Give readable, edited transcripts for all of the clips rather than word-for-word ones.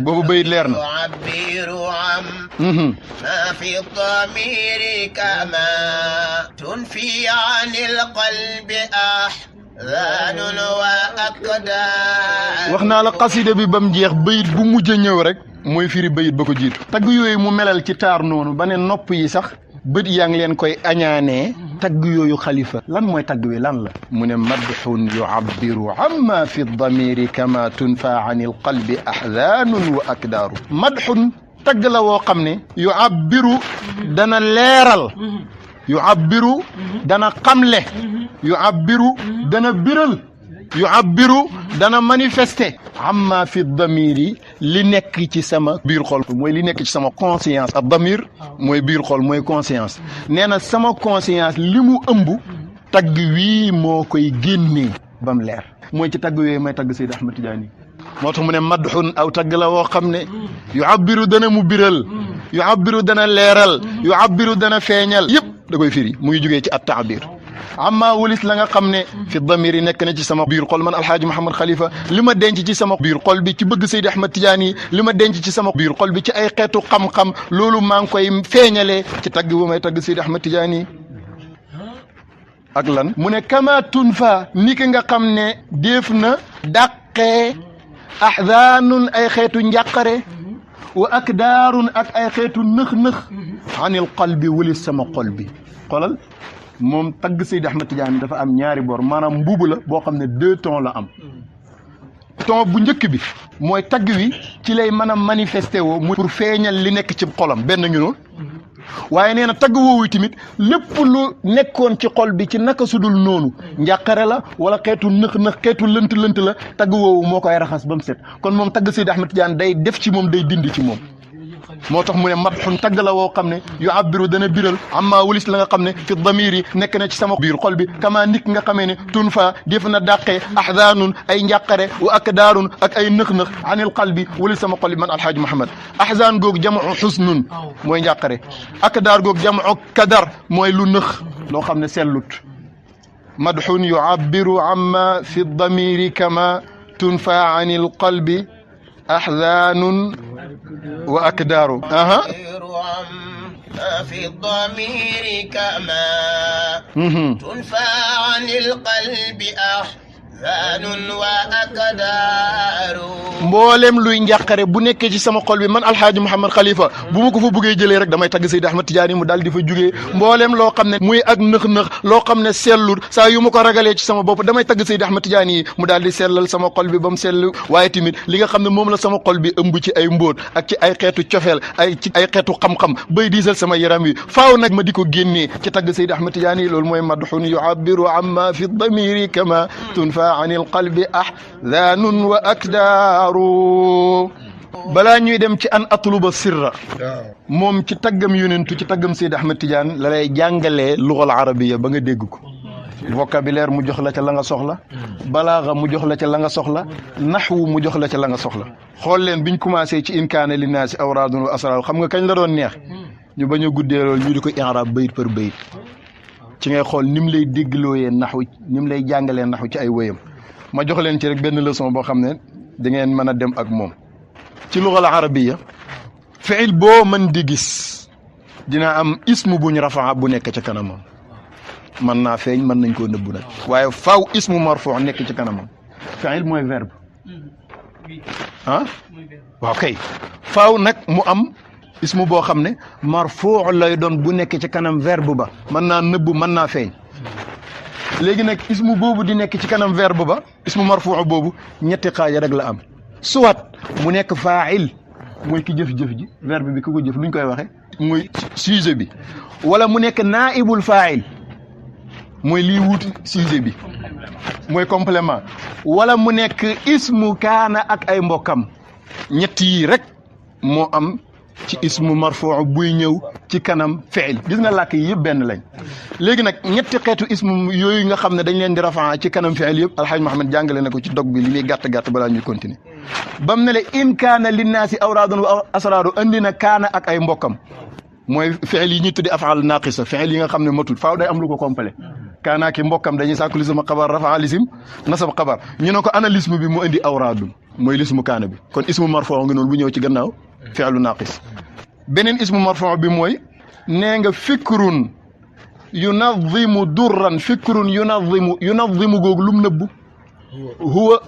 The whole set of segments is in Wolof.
boobu bayit leer na ما في الضمير كما تنفي عن القلب أحزان وأقدار. wax naa la xasida bi ba mu jeex bayit bu mujj a ñëw rek mooy firi bayit ba ko jiitu. tagg yooyu mu melal ci taar noonu ba ne nopp yi sax bët yaa ngi leen koy añaanee. tagg yooyu xalifa lan mooy tagg wi lan la. mu ne madxun yuabbiru amma fi damiri kama tunfa an il qalbi ahzaanun wa akdaaru. madxun tagg la woo xam ne yuabbiru dana leeral yuabbiru dana xamle yuabbiru dana biral yuabbiru dana manifester amma fi damiri li nekk ci sama biir xol mooy li nekk ci sama conscience ak damir mooy biir xol mooy conscience nee na sama conscience li mu ëmb tagg wii moo koy génnee ba mu leer mooy ci tagg yooyu may tagg Seydi Ahmad Tidiane moo tax mu ne madxun aw tagg la woo xam ne yuabbiru dana mu biral yuabbiru dana leeral yuabbiru dana feeñal yëpp da koy firi mu ngi jógee ci at taabir amma walis la nga xam ne fi damir yi nekk na ci sama biir xol man alhaaji Mouhamed Khalifa li ma denc ci sama biir xol bi ci bëgg Seydi Ahmad Tidiane yi li ma denc ci sama biir xol bi ci ay xeetu xam-xam loolu maa ngi koy feeñalee ci tagg bu may tagg Seydi Ahmad Tidiane yi ak lan mu ne kama tunfa ni ki nga xam ne def na dàqee ahzaanun ay xeetu njàqare wa akdaarun ak ay xeetu nëx-nëx anil qalbi walis sama xol bi xolal moom tagg Seydi Ahmad Tidiane dafa am ñaari bor maanaam mbuubu la boo xam ne 2 tons la am ton bu njëkk bi mooy tagg wi ci lay mën a manifester woo mu pour feeñal li nekk ci xolam benn ngi noonu waaye nee na tagg woowu tamit lépp lu nekkoon ci xol bi ci naka sudul noonu njàqare la wala xeetu nëx-nëx xeetu lënt-lënt la tagg woowu moo koy raxas ba mu set kon moom tagg Seydi Ahmad Tidiane day def ci moom day dindi ci moom moo tax mu ne madxun tagg la woo xam ne yu abbiru dana biral amma wulis la nga xam ne fi damir yi nekk na ci sama biir xol bi kama nit nga xamee ne tun fa def na dàqee ahzaanun ay njàqare wa akdaarun ak ay nëx-nëx anil qalbi wulis sama xol bi man alhaaji Mouhamed ahzaan googu jamu xusnun mooy njàqare akdaar googu jamu kadar mooy lu nëx loo xam ne sellut madxun yu abbiru amma fi damiri kama tunfa anil qalbi ahzaanun wa akdaaru في الضمير كما تنفى عن القلب أحزان وأكدار mboolem luy njàqare bu nekkee ci sama xol bi man alhaaji Mouhamed Khalifa bu ma ko fa buggee jëlee rek damay tagg Seydi Ahmad Tidiane mu daal di fa jugee mboolem loo xam ne muy ak nëx-nëx loo xam ne sellul saa yu ma ko ragalee ci sama bopp damay tagg Seydi Ahmad Tidiane yi mu daal di sellal sama xol bi ba mu sell waaye tamit li nga xam ne moom la sama xol bi ëmb ci ay mbóot ak ci ay xeetu cofeel ci ay xeetu xam-xam bay diisal sama yaram wi faaw nag ma di ko génnee ci tagg Seydi Ahmad Tidiane yi loolu mooy madxun yuabbiru amma fi damiri kama tunfa anil qalbi ahzaanun wa akdaaru balaa ñuy dem ci an atluba sirra moom ci taggam yonentu ci taggam Seydi Ahmad Tidiane la lay jàngalee lugal arabiya ba nga dégg ko vocabulaire mu jox la ca la nga soxla balaaxa mu jox la ca la nga soxla naxwu mu jox la ca la nga soxla xool leen biñ commencé ci in kaana linnaasi awraadun wa asraar xam nga kañ la doon neex ñu bañ a guddee loolu ñu di ko i'raab bayit par bayit ci ngay xool ni mu lay dégglooyee naxwu ni mu lay jàngalee naxwu ci ay wëyam ma jox leen ci rek benn leçon boo xam ne da ngeen mën a dem ak moom ci lugal arabiya fiil boo mën di gis dina am ismu buñ rafaa bu nekk ci kanamam mën naa feeñ mën nañ koo nëbbu nag waaye faaw ismu marfuu nekk ci kanamam fiil mooy verbe ah waaw kay faaw nag mu am ismu boo xam ne marfuu lay doon bu nekk ci kanam verbe ba mën naa nëbbu mën naa feeñ léegi nag ismu boobu di nekk ci kanam verbe ba ismu marfuu boobu ñetti xaaja rek la am soit mu nekk faa'il mooy ki jëf-jëf ji verbe bi ku ko jëf luñ koy waxe muy sujet bi wala mu nekk naa'ibul faa'il mooy lii wut sujet bi mooy complément wala mu nekk ismu kaana ak ay mbokkam ñett yi rek moo am ci ismu marfuu buy ñëw ci kanam fi'il gis nga làkk yi yëpp benn lañ léegi nag ñetti xeetu ismu yooyu nga xam ne dañ leen di rafaa ci kanam fi'il yëpp alxaaj Muhammad jàngale na ko ci dog bi li muy gàtt-gàtt balaa ñuy continuer bam ne le in kaana linnaasi awraadun wa asraaru andi na kaana ak ay mbokkam mooy fi'il yi ñuy tuddi afaal naqisa fi'il yi nga xam ne matul faaw day am lu ko complet kaanaa ki mbokkam dañuy sàkku lismu xabar rafa lisim nasab xabar ñu ne ko ana lismu bi mu indi awraadun mooy lismu kaana bi kon ismu marfuu ngi noonu bu ñëw ci gannaaw fi'lu naaqis beneen ismu marfuu bi mooy nee nga fikrun yunazzimu durran fikrun yunazzimu googu lum nëbbu huwa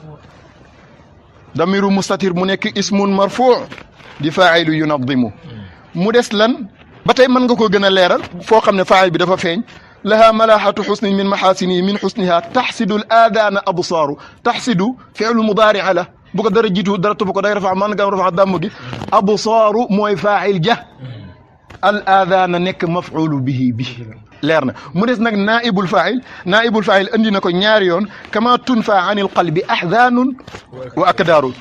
damiru mustatir mu nekk ismun marfuu di faa'ilu yunazzimu mu des lan ba tey mën nga ko gën a leeral foo xam ne faa'il bi dafa feeñ laha malaahatu xusnin min maxaasini min xusniha taxsidu al aadaana absaaru taxsidu fi'lu mudaari'a la bu ko dara jiitu dara tubb ko day rafa man nga rafa damm gi absaaru mooy faa'il ja al aadaana nekk maf'uulu bihi bi leer na mu des nag naa'ibul faa'il andi na ko ñaari yoon kama tunfa anil qalbi ahdaanun wa akdaaru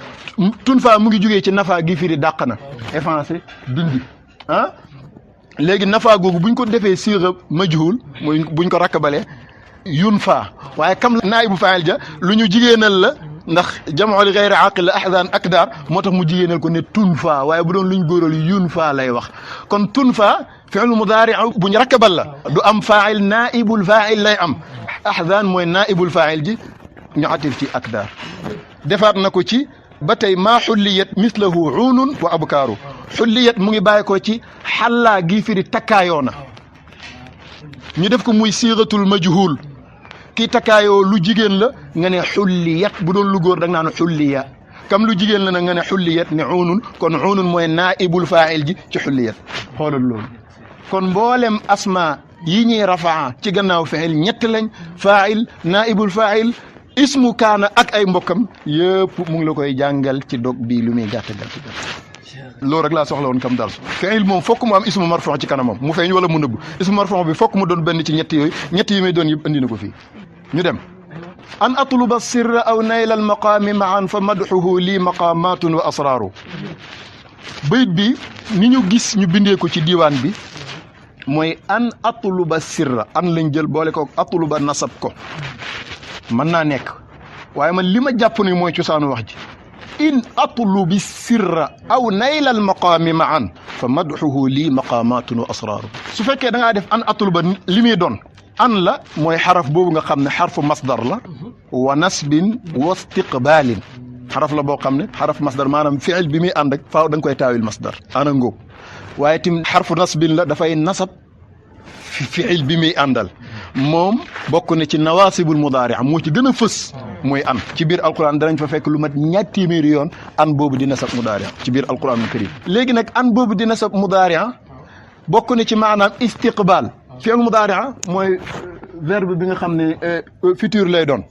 tunfa mu ngi jugee ci nafa gi firi dàq na effacé dindi ah léegi nafa googu buñ ko defee siira majhul muy buñ ko rakkabalee yunfa waaye kam naa'ibul faa'il ja lu ñu jigéenal la ndax jamu li ghayri aqil la ahdaan akdaar moo tax mu jigéenal ko ne tunfa waaye bu doon luñ góoral yunfa lay wax kon tunfa fi'lu mudaari buñ rakkabal la du am faa'il naa'ibul faa'il lay am ahdaan mooy naa'ibul faa'il ji ñu atif ci akdaar defaat na ko ci ba tey maa xulliyat mislahu uunun wa abkaaru xulliyat mu ngi bàyyi ko ci xallaa gii firi takkaayoo na ñu def ko muy siiratul majhul kii takkaayoo lu jigéen la nga ne xulliyat bu doon lu góor da nga naan xulliya kam lu jigéen la nag nga ne xulliyat ne uunun kon uunun mooy naa'ibul faa'il ji ci xulliyat xoolal loolu kon mboolem asma yi ñuy rafaa ci gannaaw fi'il ñett lañ faa'il naa'ibul faa'il ismu kaana ak ay mbokkam yëpp mu ngi la koy jàngal ci dog bii lu muy gàtt loolu rek laa soxla woon kam dal fi'il moom fokk mu am ismu marfu' ci kanamam mu feeñ wala mu nëbb ismu marfu' bi fokk mu doon benn ci ñett yooyu ñett yi may doon yëpp andi na ko fii ñu dem an atluba sirra aw nayla al maqaami ma'an fa madhuhu lii maqaamatun wa asraaru bayit bi ni ñu gis ñu bindee ko ci diiwaan bi mooy an atluba sirra an lañ jël boole ko atluba nasab ko mën naa nekk waaye man li ma jàpp ni mooy cosaanu wax ji in atlubi sirra aw naylal maqaami ma'an fa madhuhu lii maqaamatun wa asraaru su fekkee da ngaa def an atluba li muy doon an la mooy xaraf boobu nga xam ne xarfu masdar la wa nasbin wa istiqbaalin xaraf la boo xam ne xaraf masdar maanaam fi'il bi muy ànd ak faaw da nga koy taawil masdar ana ngóob waaye tim xarfu nasbin la dafay nasab fi'il bi muy àndal moom bokk na ci nawaasibul mudaari moo ci gën a fës mooy an ci biir alquran danañ fa fekk lu mat ñaar téeméeri yoon an boobu di nasab mudaari ci biir alquranul karim léegi nag an boobu di nasab mudaari bokk na ci maanaam istiqbaal fi'il mudaari mooy verbe bi nga xam ne futur lay doon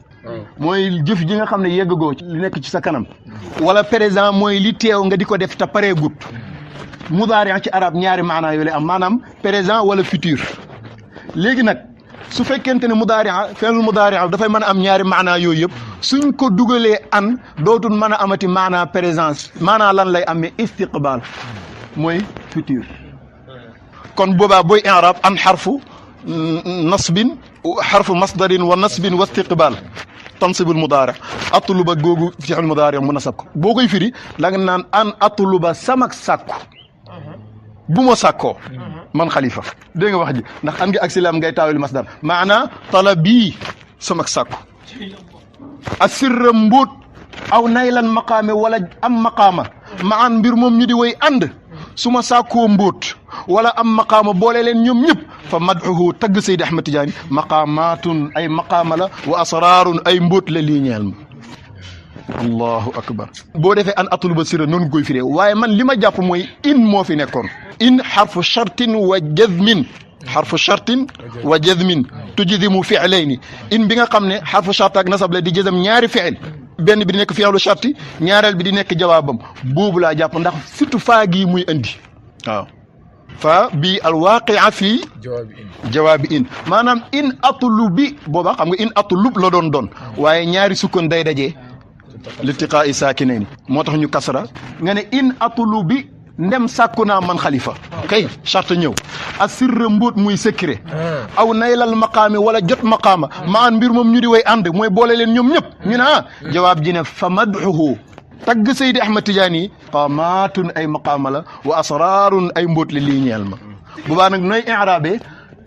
mooy jëf ji nga xam ne yeggagoo li nekk ci sa kanam wala présent mooy li teew nga di ko def te paree gut mudaari ci arab ñaari maanaa yooyu lay am maanaam présent wala futur léegi nag su fekkente ne mudaari fi'il mudaari dafay mën a am ñaari maanaa yooyu yëpp suñ ko dugalee an dootul mën a amati maanaa présence maanaa lan lay amee istiqbaal mooy futur kon boobaa booy i'raab an xarfu nasbin xarfu masdarin wa nasbin wa istiqbaal tansibul mudaari atluba googu fi'il mudaari mu nasab ko boo koy firi la nga naan an atluba samak sàkku bu ma sàkkoo man xalifa dégg nga wax ji ndax an ngi ak silam ngay taawil masdar maana talabi samak sàkku asirra mbóot aw naylan maqaame wala am maqaama ma an mbir moom ñu di way ànd su ma sàkkoo mbóot wala am maqaama boole leen ñoom ñëpp fa madhuhu tagg Seydi Ahmad Tidiane maqaamatun ay maqaama la wa asraarun ay mbóot la lii ñeel ma allahu akbar boo defee an atluba sirra noonu nga koy firee waaye man li ma jàpp mooy in moo fi nekkoon in xarfu shartin wa jazmin xarfu shartin wa jazmin tujzimu fi'layni in bi nga xam ne xarfu shart ak nasab la di jazam ñaari fi'il benn bi di nekk fi'lu sharti ñaareel bi di nekk jawaabam boobu laa jàpp ndax surtout faa gii muy andi waaw fa bii alwaqia fii jawaabi in maanaam in atlubi booba xam nga in atlub la doon waaye ñaari sukkoon day dajee litiqaa'i saakinayni moo tax ñu kasra nga ne in atlubi ndem sàkku naa man xalifa kay charte ñëw a sirra mbóot muy secret aw naylal maqaami wala jot maqaama maan mbir moom ñu di way ànd mooy boole leen ñoom ñëpp ñu ne jawaab ji ne fa madhuhu tagg Seydi Ahmad Tidiane yi maqaamatun ay maqaama la wa asraarun ay mbóot li lii ñeel ma bu baa nag nooy i'raabe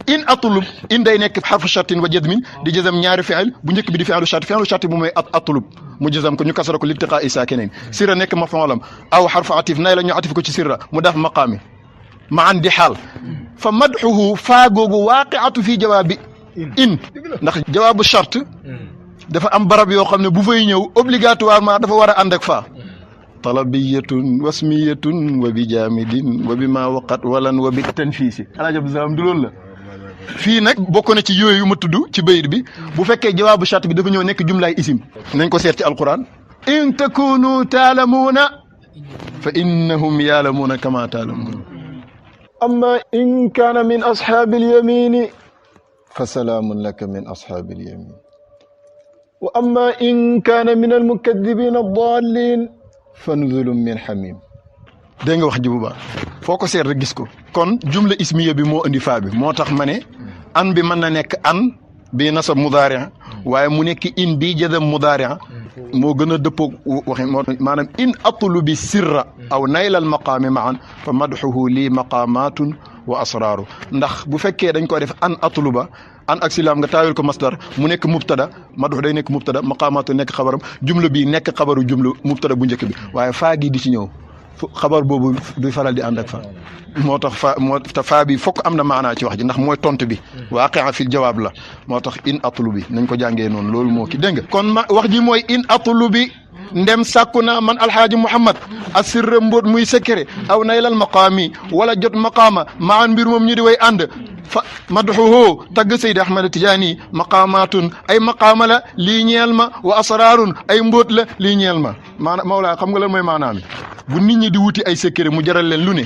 in atlub in day nekk xarfu shartin wa jazmin di jazam ñaari fi'il bu njëkk bi di fi'lu shart bu mooy atlub mu jazam ko ñu kasara ko liltiqaa'i saakinayn sirra nekk maf'uulam aw xarfu atif nay la ñu atif ko ci sirra mu daf maqaami ma an di xaal fa madxuhu faa googu waaqi'atu fii jawaabi in ndax jawaabu shart dafa am barab yoo xam ne bu fay ñëw obligatoirement dafa war a ànd ak faa talabiyatun wasmiyatun wa bi jaamidin wa bi maa waqat walan wa bi tanfiisi alaaji Abdou Salaam du loolu la fii nag bokk na ci yooyu ma tudd ci bayit bi bu fekkee jawaabu shart bi dafa ñëw nekk jumlaay isim nañ ko seet ci alquran in takunu taalamuuna fa innahum yaalamuuna kama taalamuun amma in kaana min ashaabi alyamini fa salaamun laka min ashaabi alyamin wa amma in kaana min almukadibina addaalin fa nuzulun min hamim dégg nga wax ji bu baax foo ko seet rek gis ko kon jumla ismiya bi moo indi faa bi moo tax ma ne an bi mën na nekk an bi nasab mudaari waaye mu nekk in bi jazam mudaari moo gën a dëppoog waxi maanaam in atlubi sirra aw naylal maqaami maan fa madxuhu lii maqaamatun wa asraaru ndax bu fekkee dañ ko def an atluba an ak silaam nga taawil ko masdar mu nekk mubtada madux day nekk mubtada maqaamaatu nekk xabaram jumla bi nekk xabaru jumla mubtada bu njëkk bi waaye faa gi di ci ñëw xabar boobu du faral di ànd ak fa moo tax faa bi fokk am na maanaa ci wax ji ndax mooy tontu bi waaqia fil jawaab la moo tax in atlubi nañ ko jàngee noonu loolu moo ki dégg nga kon wax ji mooy in atlubi ndem sàkku naa man alxaaji Muhammad asirra mbóot muy secret aw naylal maqaami wala jot maqaama maan mbir moom ñu di way ànd fa madxuhu tagg Seydi Ahmad Tijaani maqaamatun ay maqaama la lii ñeel ma wa asraarun ay mbóot la lii ñeel ma maanaam Mawlaa xam nga lan mooy maanaam bu nit ñi di wuti ay secret mu jaral leen lu ne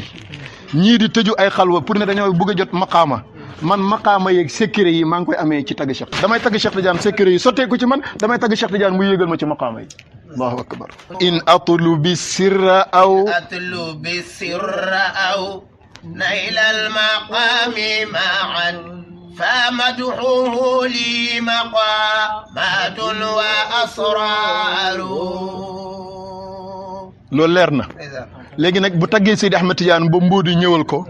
ñii di tëju ay xalwa pour ne dañoo bëgg a jot maqaama man maqaama yeeg secret yi maa ngi koy amee ci tagg Cheikh damay tagg Cheikh Tidiane secret yi sottee ko ci man damay tagg Cheikh Tidiane mu yéegal ma ci maqaama yi allahu akbar in atlubi sirra aw نيل المقام معا فمدحه لي مقامات وأسرار loolu leer na léegi nag bu taggee Seydi Ahmad Tidiane ba mbóodi ñëwal ko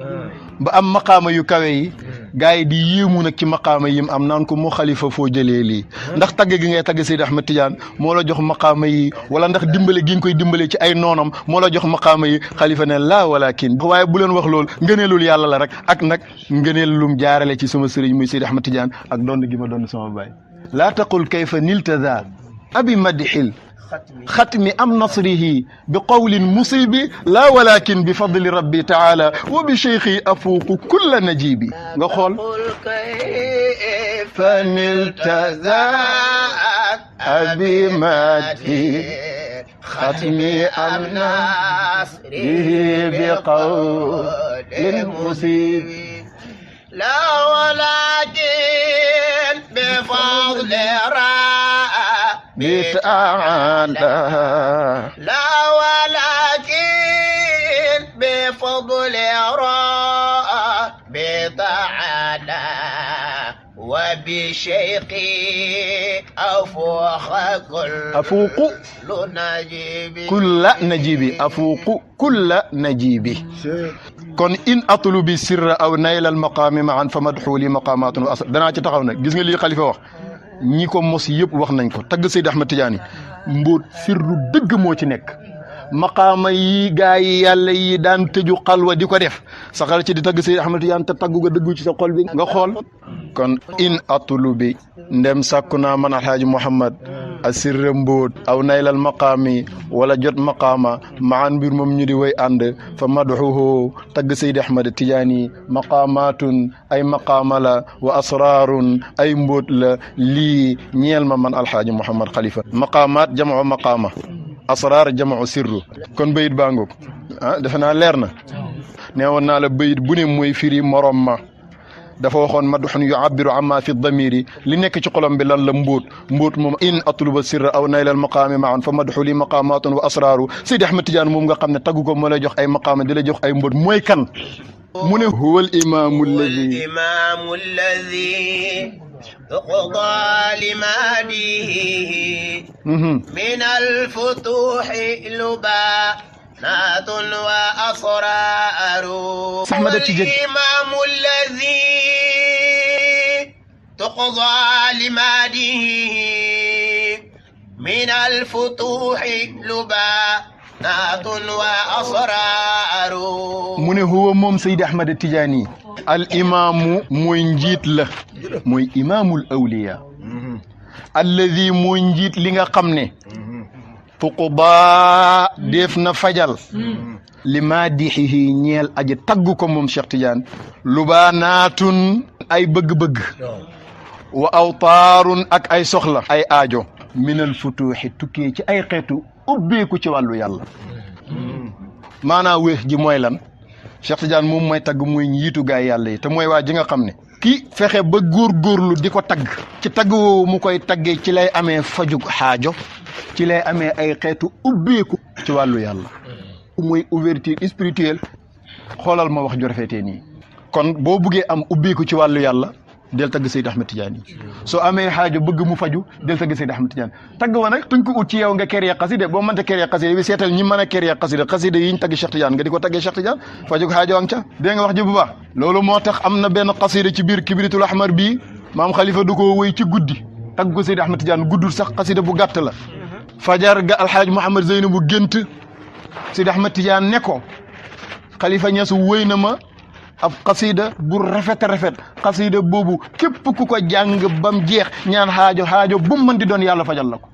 ba am maqaama yu kawe yi gars yi di yéemu nag ci maqaama yim am naan ko moo xalifa foo jëlee lii ndax tagg gi ngay tagg Seydi Ahmad Tidiane moo la jox maqaama yi wala ndax dimbale gi nga koy dimbale ci ay noonam moo la jox maqaama yi xalifa ne laa walakin waaye bu leen wax loolu ngëneelul yàlla la rek ak nag ngëneel lum jaarale ci sama sëriñ muy Seydi Ahmad Tidiane ak doon gi ma doon sama baay laa taqul kayfa nilta za abi madxil ختم أم نصره بقول مصيب لا ولكن بفضل ربي تعالى وبشيخي أفوق كل نجيب نقول كيف نلت ذات أبي ماتي ختم أم نصره بقول مصيب لا ولكن بفضل ربي تعالى لا ولكن بفضل ربي تعالى وبشيقي أفوق كل نجيب أفوق كل نجيب kon in atlubi sirra aw nayla al maqaami maan fa madxu li maqaamatun wa asr danaa ci taxaw nag gis nga lii xalifa wax ñi ko mos yëpp wax nañ ko tagg Seydi Ahmad Tidiane mbóot sirru dëgg moo ci nekk maqaama yi gaa yi yàlla yi daan tëju xalwa di ko def saxal ci di tagg Seydi Ahmad Tidiane te taggu nga dëggu ci sa xol bi nga xool kon in atlubi ndem sàkku naa man alxaaji Muhammad asirra mbóot aw naylal maqaami wala jot maqaama maan mbir moom ñu di way ànd fa madxuhu tagg Seydi Ahmad Tidiane maqaamatun ay maqaama la wa asraarun ay mbóot la lii ñeel ma man alxaaji Muhammad Khalifa maqaamaat jamoo maqaama asraar jamoo sirru kon bayit baa ngoog ah defe naa leer na nee woon naa la bayit bu ne mooy firi morom ma dafa waxoon madxun yu'abbiru amma fi damiri li nekk ci xolam bi lan la mbóot moom in atluba sirra aw naylal maqaami maan fa madxu li maqaamatun wa asraaru Seydi Ahmad Tidiane moom nga xam ne taggu ko moo lay jox ay maqaama di la jox ay mbóot mooy kan mu ne huwa al imaamu alladi تقضى لماديه من الفتوح لبانات وأسرار الإمام الذي تقضى لماده من الفتوح لبانات وأسرار mu ne huwa moom Seydi Ahmad Tijaani al imaamu mooy njiit la mooy imaamul awliya alladi mooy njiit li nga xam ne tuqdaa def na fajal li maadixihi ñeel aji tagg ko moom Cheikh Tidiane lubaanaatun ay bëgg-bëgg wa awtaarun ak ay soxla ay aajo minal futuuxi tukkee ci ay xeetu ubbeeku ci wàllu yàlla maanaa wéex ji mooy lan Cheikh Tidiane moom mooy tagg mooy njiitu gaay yàlla yi te mooy waa ji nga xam ne ki fexe ba góorgóorlu di ko tagg ci tagg woowu mu koy taggee ci lay amee fajug xaajo ci lay amee ay xeetu ubbeeku ci wàllu yàlla mooy ouverture spirituelle xoolal ma wax ju rafetee nii kon boo buggee am ubbeeku ci wàllu yàlla del tagg Seydi Ahmad Tidiane soo amee xaajo bëgg mu faju del tagg Seydi Ahmad Tidiane tagg wa nag tënk ut ci yow nga kéré xasida boo mënta kéré xasida bi seetal ñi mën a kéré xasida yi ñu tagg Cheikh Tidiane nga di ko taggee Cheikh Tidiane faju xaajo ang ca dégg nga wax ji bu baax loolu moo tax am na benn xasida ci biir kibritul ahmar bii maam xalifa du ko wëy ci guddi tagg ko Seydi Ahmad Tidiane guddul sax xasida bu gàtt la fajar ga alxaaj Mouhamad Zeyna bu gént Seydi Ahmad Tidiane ne ko xalifa Ñas wëy na ma ab xasida bu rafet xasida boobu képp ku ko jàng bam jeex ñaan xaajo bu mu mën di doon yàlla fajal la ko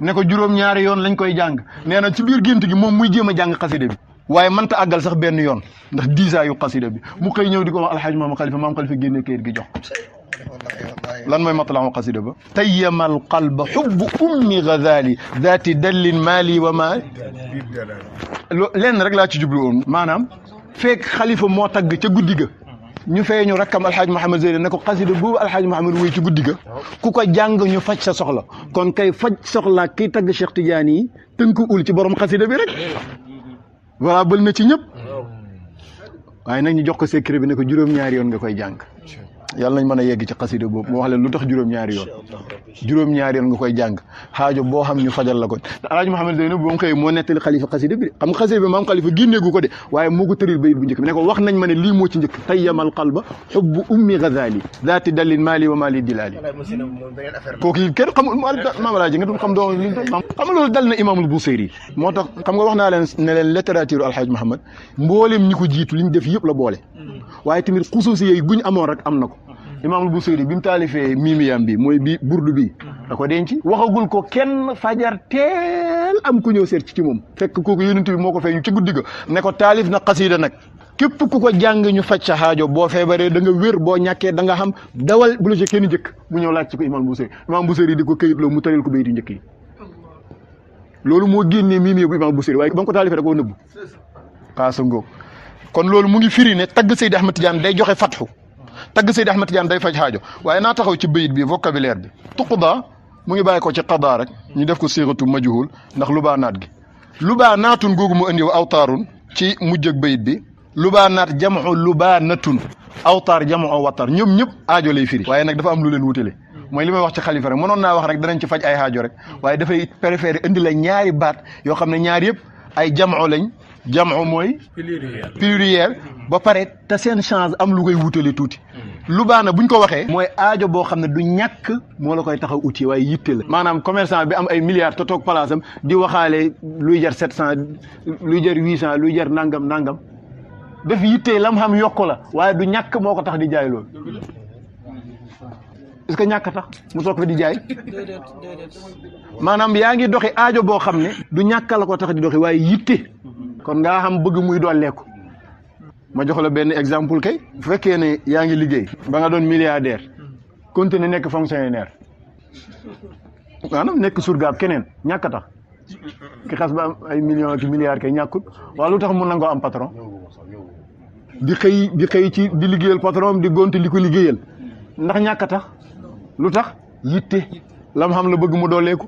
ne ko juróom-ñaari yoon lañ koy jàng nee na ci biir gént gi moom muy jéem a jàng xasida bi waaye mënta àggal sax benn yoon ndax diisaayu xasida bi mu xëy ñëw di ko wax alxaaj maam xalifa génne kayit gi jox lan mooy matlaamu xasida ba tayyamal qalba xubbu ummi Ghazali daati dallin maali wa maali lenn rek laa ci jublu woon maanaam fekk xalifa moo tagg ca guddi ga ñu feeñu rakkam alxaaj Mouhamad Zeyna ne ko xasida boobu alxaaj Mouhamad wéy ci guddi ga ku ko jàng ñu faj sa soxla kon kay faj soxla kiy tagg Cheikh Tidiane yi tënku ul ci borom xasida bi rek voilà bël na ci ñëpp waaye nag ñu jox ko secret bi ne ko juróom-ñaari yoon nga koy jàng yàlla nañ mën a yegg ci xasida boobu moo wax leen lu tax juróom-ñaari yoon nga koy jàng xaajo boo xam ñu fajal la ko alaaji Mouhamad Zeyna bu mu xëy moo nettali xalifa xasida bi xam nga xasida bi maam xalifa génneegu ko de waaye moo ko tëril bayit bu njëkk bi ne ko wax nañ ma ne lii moo ci njëkk tayyamal qalba xubbu ummi Ghazali zaati dallin maali wa maali dilaali kooku yi kenn xamul maam alaaji nga dul xam doo xam nga loolu dal na imaamul Busayri moo tax xam nga wax naa leen ne leen littérature alxaaj Mouhamad mbooleem ñi ko jiitu liñ def yëpp la boole waaye tamit xusuusi yooyu guñ amoon rek am na ko imaamul Busayri bi mu taalifee miimiyam bi mooy bi burdu bi da ko denc waxagul ko kenn fajar teel am ku ñëw seet ci moom fekk kooku yonent bi moo ko feeñu ci guddi ga ne ko taalif na xasida nag képp ku ko jàng ñu faj sa xaajo boo feebaree da nga wér boo ñàkkee da nga xam dawal bu la ci kenn njëkk mu ñëw laaj ci ko imaamul Busayri di ko këyitloo mu tëril ko bayit yu njëkk yi loolu moo génnee miimiya bu imaamul Busayri waaye ba nga ko taalifee da koo nëbbu xaasa ngoog kon loolu mu ngi firi ne tagg Seydi Ahmad Tidiane day joxe fatxu tagg Seydi Ahmad Tidiane day faj xaajo waaye naa taxaw ci bayit bi vocabulaire bi tuqda mu ngi bàyyi ko ci qada rek ñu def ko siixatu majhul ndax lubaanaat gi lubaanaatun googu mu indi wa awtaarun ci mujj ak bayit bi lubaanaat jamu lubaanatun awtaar jamu watar ñoom ñëpp aajo lay firi waaye nag dafa am lu leen wutale mooy li may wax ci xalifa rek mënoon naa wax rek danañ ci faj ay xaajo rek waaye dafay préféré indi la ñaari baat yoo xam ne ñaar yëpp ay jamu lañ jamu mooy pluriel ba pare te seen change am lu koy wutale tuuti lubaana buñ ko waxee mooy aajo boo xam ne du ñàkk moo la koy taxaw uti waaye yitte la maanaam commerçant bi am ay milliards te toog place am di waxaale luy jar 700 luy jar 800 luy jar nangam def yitte lam xam yokku la waaye du ñàkk moo ko tax di jaay loolu est-ce que ñàkk tax mu soog fa di jaay maanaam yaa ngi doxi aajo boo xam ne du ñàkk la ko tax di doxi waaye yitte kon ngaa xam bëgg muy dolleeku ma jox la benn exemple kay bu fekkee ne yaa ngi liggéey ba nga doon milliardaire continuer nekk fonctionnaire maanaam nekk surgaab keneen ñàkk tax ki xas ba am ay millions ak milliards kay ñàkkul waaw lu tax mun nangoo am patron di xëy ci di liggéeyal patron di gonte li ko liggéeyal ndax ñàkk tax lu tax yitte lam xam la bëgg mu dooleeku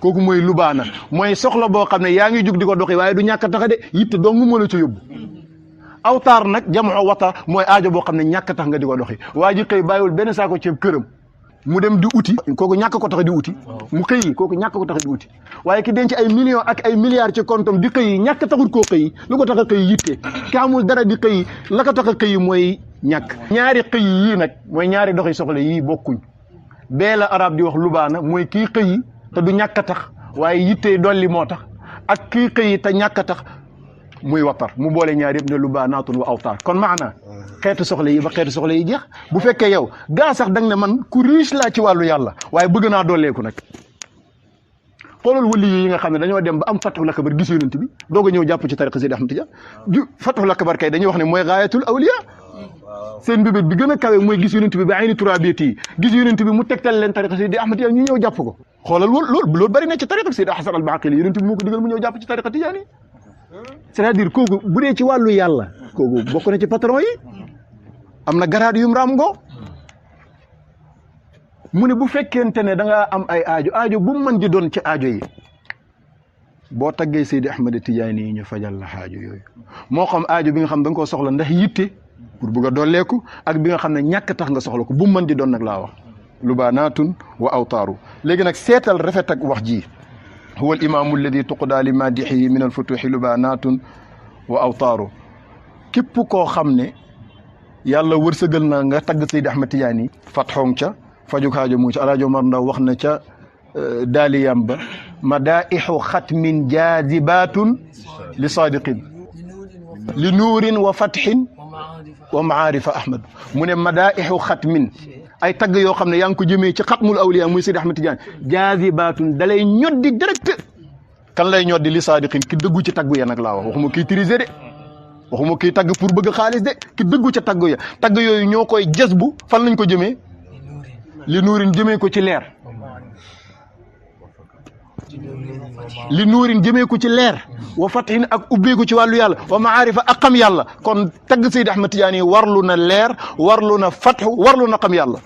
kooku mooy lubaana mooy soxla boo xam ne yaa ngi jug di ko doxi waaye du ñàkk tax de yitte dong moo la ci yóbbu awtaar nag jamoo watar mooy aajo boo xam ne ñàkk tax nga di ko doxi waa ji xëy bàyyiwul benn saako ceeb këram mu dem di uti kooku ñàkk ko tax di uti mu xëy kooku ñàkk ko tax di uti waaye ki denc ay millions ak ay milliards ci compte am di xëy ñàkk taxut koo xëy lu ko tax a xëy yitte ki amul dara di xëy la ko tax a xëy mooy ñàkk ñaari xëy yii nag mooy ñaari doxi soxla yii bokkuñ bee la arab di wax lubaana mooy kii xëyi te du ñàkk a tax waaye yittee dolli moo tax ak kii xëyi te ñàkk a tax muy watar mu boole ñaar yëpp ne lubaanaatun wa awtaar kon maana xeetu soxla yi ba xeetu soxla yi jeex bu fekkee yow gaa sax dang ne man ku riche laa ci wàllu yàlla waaye bëgg naa dolleeku nag xoolal wali yi nga xam ne dañoo dem ba am fatxul akbar gis yonent bi doog a ñëw jàpp ci tariqa Seydi Ahmad Tijaan fatxul akbar kay dañuy wax ne mooy gaayatul awliya seen mbébét bi gën a kawe mooy gis yonent bi ba ayni turabiyati yi gis yonent bi mu tegtal leen tariqa Seydi Ahmad Tijaan ñu ñëw jàpp ko xoolal loolu bari na ci tariqa Seydi Hasan al-Baqili yonent bi moo ko digal mu ñëw jàpp ci tariqa Tijaan yi c'est-à-dire kooku bu dee ci wàllu yàlla kooku bokk na ci patron yi am na garaad yum raam ngoo mu ne bu fekkente ne da ngaa am ay aajo bu mu mën di doon ci aajo yi boo taggee Seydi Ahmad Tijaani yi ñu fajal la aajo yooyu moo xam aajo bi nga xam da nga koo soxla ndax yitte pour bëgg a dolleeku ak bi nga xam ne ñàkk tax nga soxla ko bu mu mën di doon nag laa wax lubaanaatun wa awtaaru léegi nag seetal rafet ak wax ji huwa al imaamu alladi tuqdaa li maadixihi min al futuuxi lubaanaatun wa awtaaru képp koo xam ne yàlla wërsëgal na nga tagg Seydi Ahmad Tijaani fatxoŋ ca fajuk haajo mu ci Alaaji Omar Ndaw wax na ca daaliyam ba madaixu xatmin jaazibatun li saadiqin li nuurin wa fatxin wa maarifa ahmad mu ne madaixu xatmin ay tagg yoo xam ne yaa ngi ko jëmee ci xatmul awliya muy Seydi Ahmad Tidiane jaazibatun da lay ñoddi direct kan lay ñoddi li saadiqin ki dëggu ci taggu ya nag laa wax waxuma kii tirisé de waxuma kii tagg pour bëgg xaalis de ki dëggu ca tagg ya tagg yooyu ñoo koy jës bu fan lañ ko jëmee li nuurin jëmee ko ci leer li nuurin jëmee ko ci leer wa fathin ak ubbeeku ci wàllu yàlla wa maarifa ak xam yàlla kon tagg Seydi Ahmad Tidiane yi warlu na leer warlu na fathu warlu na xam yàlla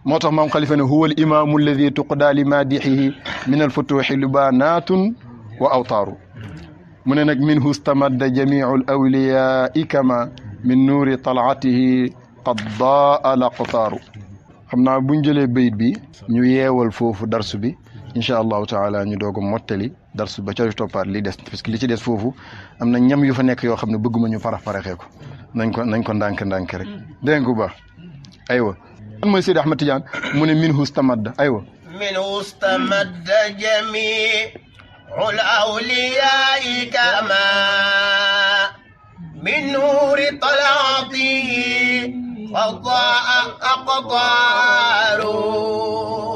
moo tax maam Xalifa ne huwa al imaamu alladi tuqdaa li maadixihi min al futuuxi lubaanaatun wa awtaaru mu ne nag minhu stamadda jamiu al awliyaai kama min nuuri talaatihi qad daa laqtaaru xam naa buñ jëlee bayit bi ñu yeewal foofu darsu bi incha allahu taala ñu doog a mottali darsu ba ca toppaat li des parce que li ci des foofu am na ñam yu fa nekk yoo xam ne bëgguma ñu paraxee ko nañ ko ndànk rek dégg nga bu baax aywa man mooy Seydi Ahmad Tidiane mu ne minhu stamadda aywa minhu stamadda jamiul awliyaai kama min nuuri talaati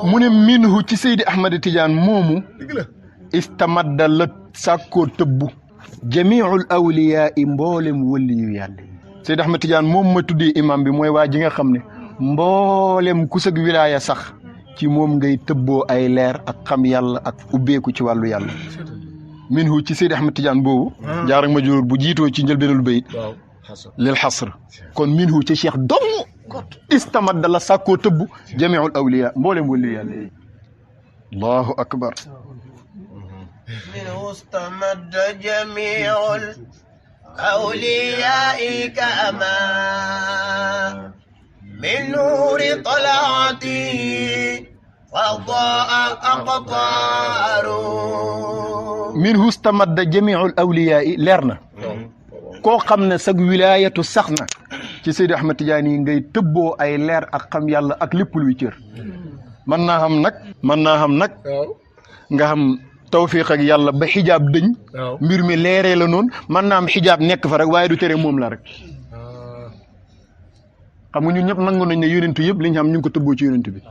mu ne minhu ci Seydi Ahmad Tidiane moomu istamadda la sàkkoo tëbbu jamiul awliyaa i mboolem wëliyu yàlla Seydi Ahmad Tidiane moom ma tuddee imam bi mooy waa ji nga xam ne mboolem ku sëg wilaaya sax ci moom ngay tëbboo ay leer ak xam yàlla ak ubbeeku ci wàllu yàlla minhu ci Seydi Ahmad Tidiane boobu jaar ak ma juróor bu jiitoo ci njëlbeenul bayit lil xasr kon minhu ci cheikh dong istamadda la sàkkoo tëbb jamiul awliya mboolem wëliyu yàlla allahu akbar minhu istamadda jamiul awliyaai kama min nuuri talaati fadaa aqtaaru minhu istamadda jamiul awliyaai leer na koo xam ne sag wilaayatu sax na ci Seydi Ahmad Tidiane yi ngay tëbboo ay leer ak xam yàlla ak lépp luy cër mën naa xam nag nga xam tawfiq ak yàlla ba xijaab dëñ mbir mi leeree la noonu mën naa am xijaab nekk fa rek waaye du tere moom la rek xam nga ñun ñëpp nangu nañ ne yonentu yëpp li ñu xam ñu ngi ko tëbboo ci yonentu bi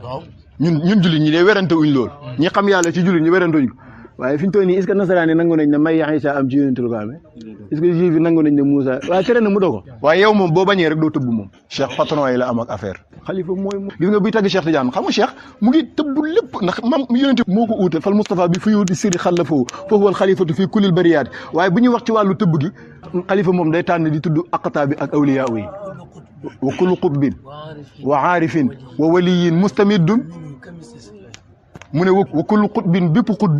ñun jullit ñi dee werante wuñ lool ñi xam yàlla ci jullit ñi werante wuñ ko waaye fi ñu toll nii est-ce que nasaraan yi nangu nañ ne may Isa am ci yonentu la ko amee est-ce que juif yi nangu nañ ne Moussa waaye tere na mu doo ko waaye yow moom boo bañee rek doo tëbb moom cheikh patron yi la am ak affaire xalifa mooy gis nga buy tagg Cheikh Tidiane xam nga cheikh mu ngi tëbb lépp ndax mam yonentu moo ko uute fal Moustapha bi fu yóoti siri xal la foofu foofu wal xalifatu fii kulil bariyaat waaye bu ñuy wax ci wàllu tëbb gi xalifa moom day tànn di tudd aqtaa bi ak awliyaa yi wa kullu qutbin wa aarifin wa waliyin mustamiddun mu ne wa kullu qutbin bépp qutb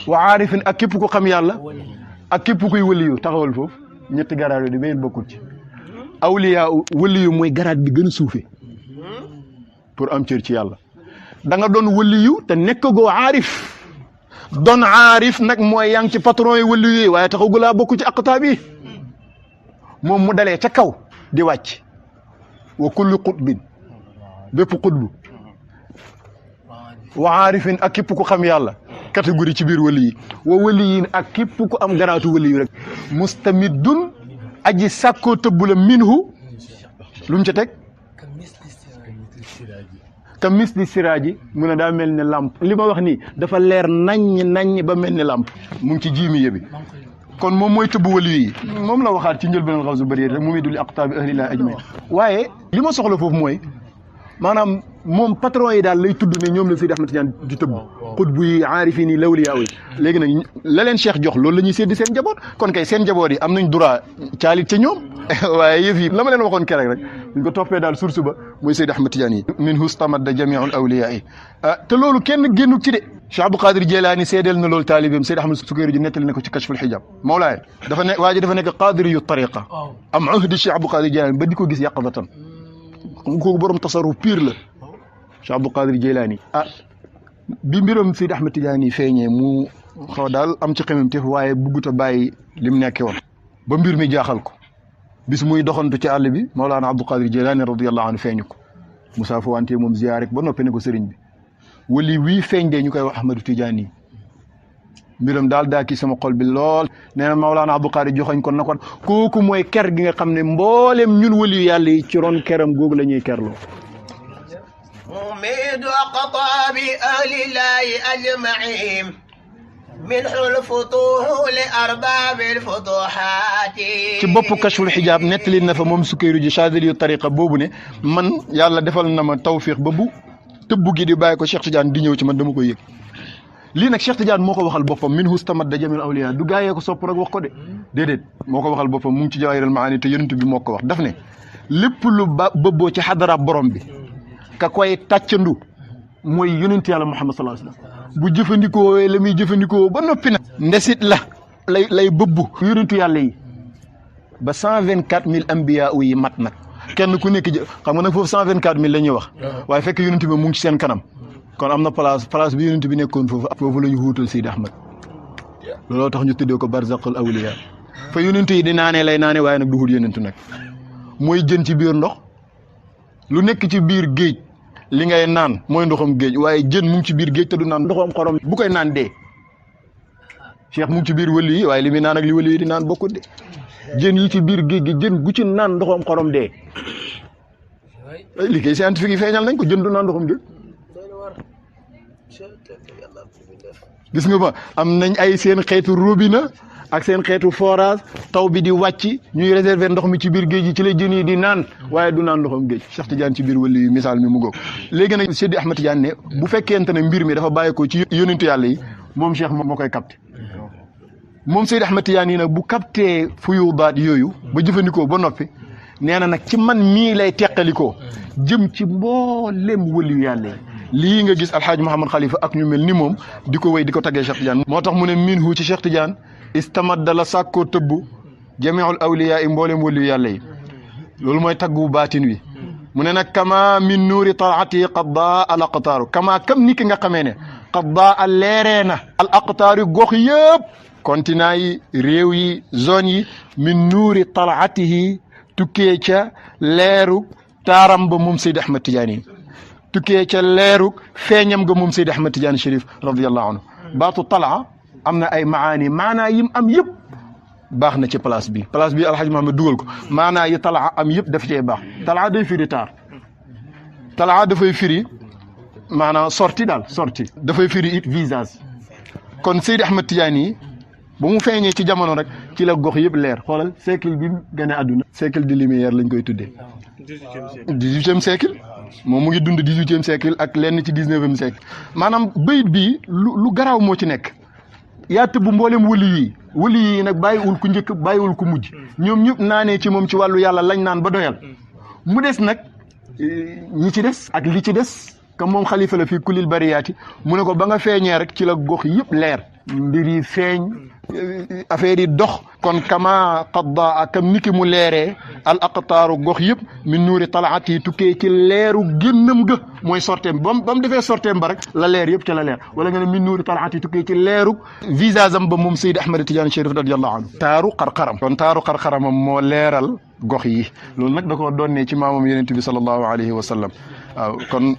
wa aarifin ak képp ko xam yàlla ak képp kuy waliyu taxawal foofu ñetti garaat yooyu di benn bokkul ci awliya waliyu mooy garaat bi gën a suufe pour am cër ci yàlla da nga doon waliyu te nekk goo aarif doon aarif nag mooy yaa ngi ci patron yi waliyu yi waaye taxagu laa bokk ci aqtaab yi moom mu dalee ca kaw di wàcc wa kullu qutbin bépp qutbu wa aarifin ak képp ku xam yàlla catégorie ci biir wali yi wa waliyin ak képp ku am garaatu wali yu rek mustamidun aji sàkkoo tëbb la minhu lu mu ca teg ka misli siraaji mu ne daa mel ni làmp li ma wax nii dafa leer naññ ba mel ni làmp mu ngi ci jiimiye bi kon moom mooy tëbb wali yi moom la waxaat ci njëlbéenal xaw su bëri rek mu dul aqtaabi ahlillahi ajmain waaye li ma soxla foofu mooy maanaam moom patron yi daal lay tudd ne ñoom la Seydi Ahmad Tidiane di tëbb xutbu yi aarifin yi lawliyaa yi léegi nag la leen Cheikh jox loolu la ñuy séddi seen njaboot kon kay seen njaboot yi am nañ droit caalit ca ñoom waaye yëf yi la ma leen waxoon keroog rek ñu ko toppee daal source ba mooy Seydi Ahmad Tidiane yi min hustamadda jamiul awliyaa yi te loolu kenn génnu ci de Cheikh Abdou Qadir Jeylaani seedeel na loolu taalibeem Seydi Ahmad Sukayri ji nettali na ko ci kashful hijab Mawlaay dafa ne waa ji dafa nekk qadiri yu tariqa am uhdi Cheikh Abdou Qadir Jeylaani ba di ko gis yaqadatan kooku borom tasarruf pire la Cheikh Abdou Qadir Jeylaani bi mbiram Seydi Ahmad Tidiane yi feeñee mu xaw daal am ci xemam teef waaye buggut a bàyyi lim nekkee woon ba mbir mi jaaxal ko bis muy doxantu ci àll bi Mawlaana Abdou Qadir Jeylaani radiyallahu anhu feeñu ko Moussa Fawante moom ziyaare ba noppi ne ko sëriñ bi wali wii feeñ de ñu koy wax Ahmadu Tidiane yi mbiram daal daa kii sama xol bi lool nee na Mawlaana Abdou Qadir joxoñ kon na kon kooku mooy ker gi nga xam ne mboolem ñun wali yàlla yi ci ron keram googu la ñuy kerloo مميد أقطاب أهل الله أجمعين من الفتوح لأرباب الفتوحات ci bopp kashful xijaab nettali na fa moom Sukayru ji Chadili yu tariqa boobu ne man yàlla defal na ma tawfiq ba bu tëbb gi di bàyyi ko Cheikh Tidiane di ñëw ci man dama koy yëg lii nag Cheikh Tidiane moo ko waxal boppam min hustamadda jamil awliya du gaayee ko sopp rek wax ko de déedéet moo ko waxal boppam mu ngi ci Jawaahirul Maani te yonent bi moo ko wax daf ne lépp lu bëbboo ci xadara borom bi ka koy tàccandu mooy yonent yàlla Muhammad sallallahu alayhi wasallam bu jëfandikoo la muy jëfandikoo ba noppi nag ndesit lay bëbbu yonentu yàlla yi ba 124000 ambiya yi mat nag kenn ku nekk xam nga nag foofu 124000 la ñuy wax waaye fekk yonent bi mu ngi ci seen kanam kon am na place bi yonent bi nekkoon foofu la ñu wuutal Seydi Ahmad looloo tax ñu tuddee ko barzaqul awliya fa yonent yi di naanee lay naane waaye nag du hul yonent nag mooy jën ci biir ndox lu nekk ci biir géej li ngay naan mooy ndoxam géej waaye jën mu ngi ci biir géej te du naan ndoxam xorom bu koy naan dee Cheikh mu ngi ci biir wali yi waaye li muy naan ak li wali yi di naan bokkut de jën yi ci biir géej gi jën gu ci naan ndoxam xorom dee liggéey scientifique yi feeñal nañ ko jën du naan ndoxam géej gis nga ba am nañ ay seen xeetu robinet ak seen xeetu forage taw bi di wàcc ñuy réserver ndox mi ci biir géej gi ci la jën yi di naan waaye du naan ndoxam géej Cheikh Tidiane ci biir wali yi misaal mi mu góob léegi nag Seydi Ahmad Tidiane ne bu fekkente ne mbir mi dafa bàyyeekoo ci yonentu yàlla yi moom Cheikh moo koy capté moom Seydi Ahmad Tidiane yi nag bu capté fuyudaat yooyu ba jëfandikoo ba noppi nee na nag ci man mii lay teqalikoo jëm ci mboolem wali yu yàlla yi lii nga gis alxaaji Mouhamad Khalifa ak ñu mel ni moom di ko wéy di ko taggee Cheikh Tidiane moo tax mu ne minhu ci Cheikh Tidiane istamadda la sàkkoo tëbb jamiul awliyaa yi mboolem wali yu yàlla yi loolu mooy taggu baatin wi mu ne nag kama min nuuri talaati qad daa al aqtaaru kama kam ni ki nga xamee ne qad daa al leeree na al aqtaaru gox yëpp continent yi réew yi zone yi min nuuri talaatihi tukkee ca leeru taaram ba moom Seydi Ahmad Tidiane yi tukkee ca leeru feeñam ga moom Seydi Ahmad Tidiane Chérif radiyallahu anhu baatu talaa am na ay maanaa yim am yëpp baax na ci place bi alxaj Mahamad dugal ko maanaa yi talaa am yëpp daf cee baax talaa day firi taar talaa dafay firi maanaam sorti daal sorti dafay firi it visage kon Seydi Ahmad Tidiane yi ba mu feeñee ci jamono rek ci la gox yëpp leer xoolal siècle bi mu gën a àdduna siècle de lumière lañ koy tuddee 18e siècle moom mu ngi dund 18e siècle ak lenn ci 19e siècle maanaam bayit bii lu garaaw moo ci nekk yaa tëbb mboolem wali yi nag bàyyiwul ku njëkk bàyyiwul ku mujj ñoom ñëpp naanee ci moom ci wàllu yàlla lañ naan ba doyal mu des nag ñi ci des ak li ci des comme moom xalifa la fii kulil bariyaati mu ne ko ba nga feeñee rek ci la gox yëpp leer mbir yi feeñ affaire yi dox kon kama qadda kam niki mu leeree al aqtaaru gox yëpp min nuuri talaat yi tukkee ci leeru génnam ga mooy sorteem ba mu defee sorteem ba rek la leer yëpp ca la leer wala nga ne min nuuri talaat yi tukkee ci leeru visage am ba moom Seydi Ahmad Tidiane Chérif radiyallahu anhu taaru xarxaram kon taaru xarxaramam moo leeral gox yi loolu nag da ko doonnee ci maamam yonent bi sallallahu alayhi wa sallam waaw kon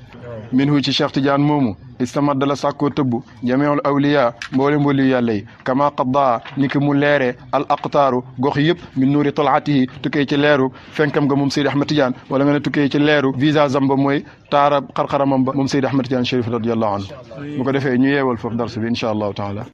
minhu ci Cheikh Tidiane moomu istamadda la sàkkoo tëbb jamiul awliya mboolem waliyu yàlla yi kama qadda ni ki mu leere al aqtaaru gox yëpp min nuuri talaatihi tukkee ci leeru fenkam ga moom Seydi Ahmad Tidiane wala nga ne tukkee ci leeru visage am ba mooy taara xarxaramam ba moom Seydi Ahmad Tidiane Chérif radiyallahu anhu bu ko defee ñu yeewal foofu darsu bi incha allahu taala